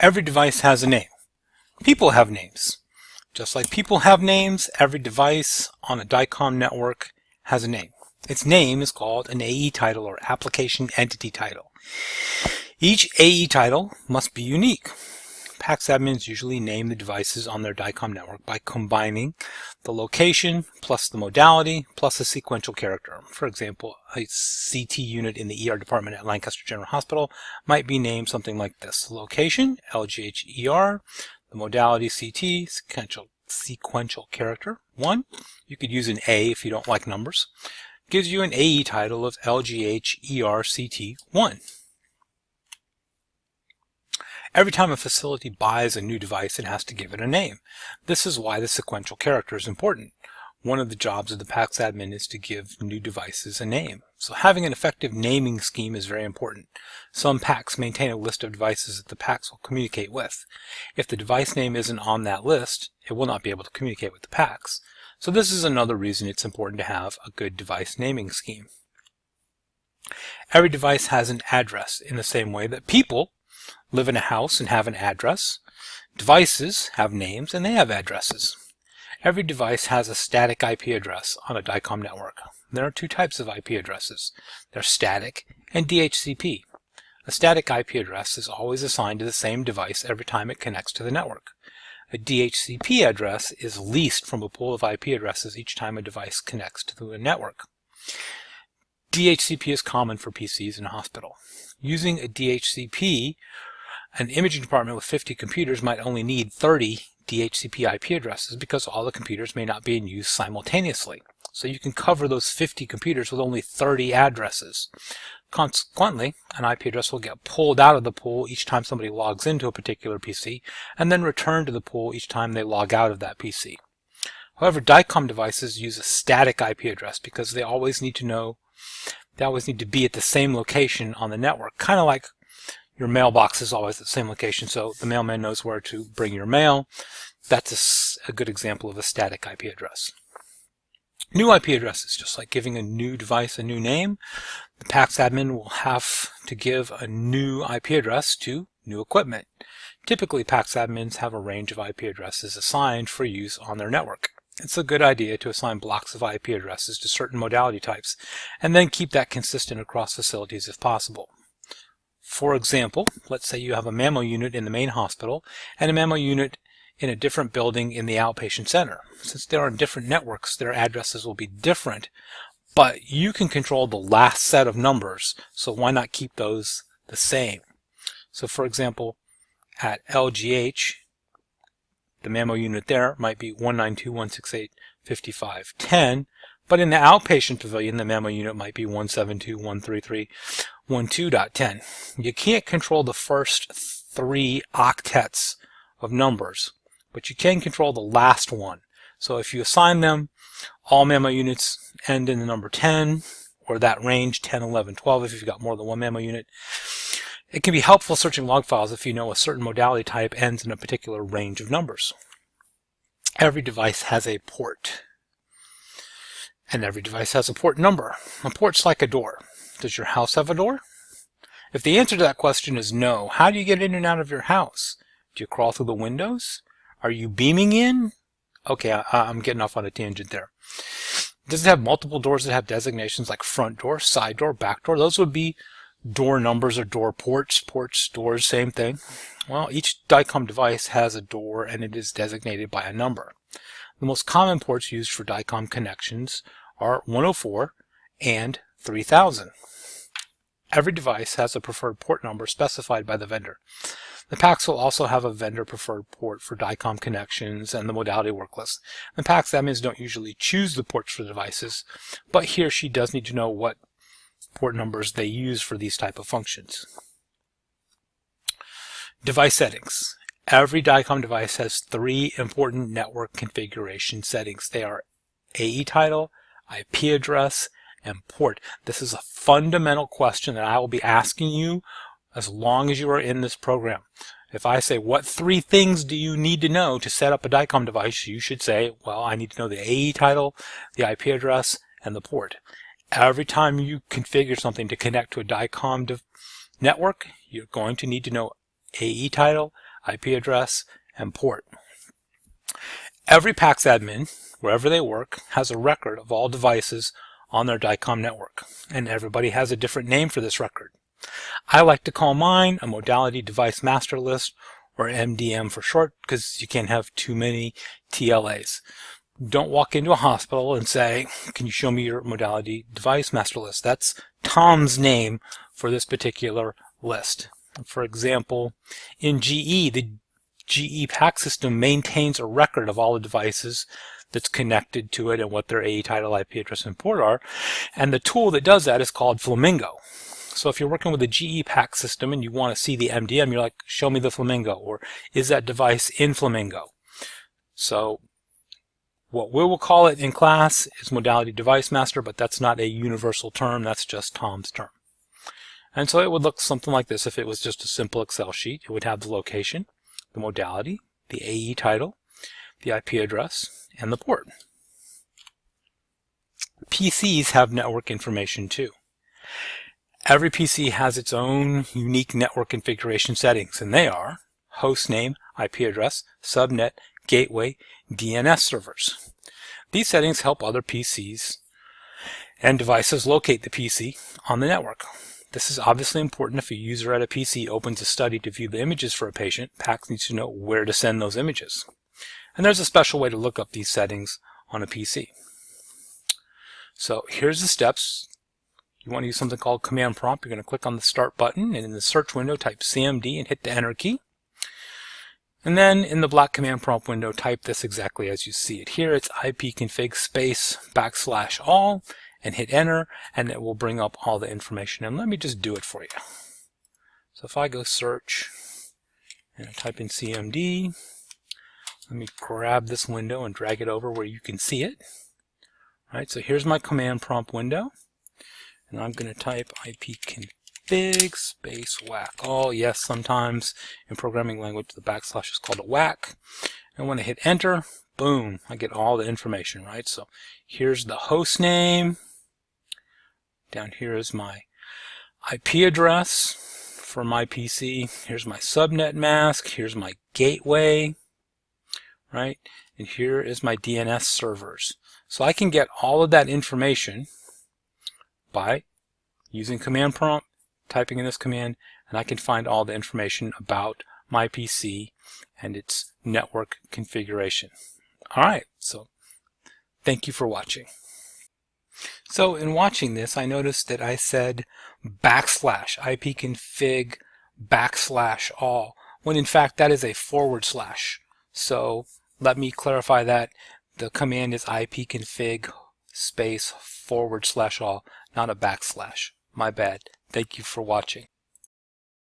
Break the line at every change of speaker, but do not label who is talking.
Every device has a name. People have names. Just like people have names, every device on a DICOM network has a name. Its name is called an AE title or application entity title. Each AE title must be unique. PACS admins usually name the devices on their DICOM network by combining the location plus the modality plus a sequential character. For example, a CT unit in the ER department at Lancaster General Hospital might be named something like this. Location, LGH-ER, the modality CT, sequential character 1. You could use an A if you don't like numbers. Gives you an AE title of LGH-ER-CT1. Every time a facility buys a new device, it has to give it a name. This is why the sequential character is important. One of the jobs of the PACS admin is to give new devices a name. So having an effective naming scheme is very important. Some PACS maintain a list of devices that the PACS will communicate with. If the device name isn't on that list, it will not be able to communicate with the PACS. So this is another reason it's important to have a good device naming scheme. Every device has an address in the same way that people live in a house and have an address. Devices have names and they have addresses. Every device has a static IP address on a DICOM network. There are two types of IP addresses. They're static and DHCP. A static IP address is always assigned to the same device every time it connects to the network. A DHCP address is leased from a pool of IP addresses each time a device connects to a network. DHCP is common for PCs in a hospital. Using a DHCP, an imaging department with 50 computers might only need 30 DHCP IP addresses because all the computers may not be in use simultaneously. So you can cover those 50 computers with only 30 addresses. Consequently, an IP address will get pulled out of the pool each time somebody logs into a particular PC and then returned to the pool each time they log out of that PC. However, DICOM devices use a static IP address because they always need to be at the same location on the network, kind of like your mailbox is always at the same location, so the mailman knows where to bring your mail. That's a good example of a static IP address. New IP addresses, just like giving a new device a new name, the PACS admin will have to give a new IP address to new equipment. Typically, PACS admins have a range of IP addresses assigned for use on their network. It's a good idea to assign blocks of IP addresses to certain modality types and then keep that consistent across facilities if possible. For example, let's say you have a mammo unit in the main hospital and a mammo unit in a different building in the outpatient center. Since they're on different networks, their addresses will be different, but you can control the last set of numbers, so why not keep those the same? So for example, at LGH, the mammo unit there might be 192.168.55.10, but in the outpatient pavilion, the mammo unit might be 172.133.12.10. You can't control the first 3 octets of numbers, but you can control the last one. So if you assign them, all mammo units end in the number 10, or that range, 10, 11, 12, if you've got more than one mammo unit. It can be helpful searching log files if you know a certain modality type ends in a particular range of numbers. Every device has a port, and every device has a port number. A port's like a door. Does your house have a door? If the answer to that question is no, how do you get in and out of your house? Do you crawl through the windows? Are you beaming in? Okay, I'm getting off on a tangent there. Does it have multiple doors that have designations like front door, side door, back door? Those would be door numbers or door ports. Ports, doors, same thing. Well, each DICOM device has a door and it is designated by a number. The most common ports used for DICOM connections are 104 and 3000. Every device has a preferred port number specified by the vendor. The PACS will also have a vendor preferred port for DICOM connections and the modality work list. The PACS admins don't usually choose the ports for the devices, but he or she does need to know what port numbers they use for these type of functions. Device settings. Every DICOM device has 3 important network configuration settings. They are AE title, IP address, and port. This is a fundamental question that I will be asking you as long as you are in this program. If I say, what 3 things do you need to know to set up a DICOM device? You should say, well, I need to know the AE title, the IP address, and the port. Every time you configure something to connect to a DICOM network, you're going to need to know AE title, IP address, and port. Every PACS admin, wherever they work, has a record of all devices on their DICOM network, and everybody has a different name for this record. I like to call mine a modality device master list, or MDM for short, because you can't have too many TLAs. Don't walk into a hospital and say, can you show me your modality device master list? That's Tom's name for this particular list. For example, in GE, the GE PACS system maintains a record of all the devices that's connected to it and what their AE title, IP address, and port are. And the tool that does that is called Flamingo. So if you're working with a GE PACS system and you want to see the MDM, you're like, show me the Flamingo, or is that device in Flamingo? So what we will call it in class is modality device master, but that's not a universal term, that's just Tom's term. And so it would look something like this if it was just a simple Excel sheet. It would have the location, the modality, the AE title, the IP address, and the port. PCs have network information too. Every PC has its own unique network configuration settings, and they are host name, IP address, subnet, gateway, DNS servers. These settings help other PCs and devices locate the PC on the network. This is obviously important if a user at a PC opens a study to view the images for a patient. PACS needs to know where to send those images. And there's a special way to look up these settings on a PC. So here's the steps. You want to use something called command prompt. You're going to click on the start button, and in the search window type CMD and hit the enter key. And then in the black command prompt window type this exactly as you see it here. It's ipconfig space / all and hit enter, and it will bring up all the information. And let me just do it for you. So if I go search and I type in CMD, let me grab this window and drag it over where you can see it. All right, so here's my command prompt window. And I'm going to type ipconfig space whack all. Yes, sometimes in programming language the / is called a whack. And when I hit enter, boom, I get all the information, right? So here's the host name. Down here is my IP address for my PC. Here's my subnet mask. Here's my gateway, right? And here is my DNS servers. So I can get all of that information by using command prompt, typing in this command, and I can find all the information about my PC and its network configuration. Alright, so thank you for watching. So in watching this, I noticed that I said /ipconfig / all, when in fact that is a /. So let me clarify that. The command is ipconfig space / all, not a /. My bad. Thank you for watching.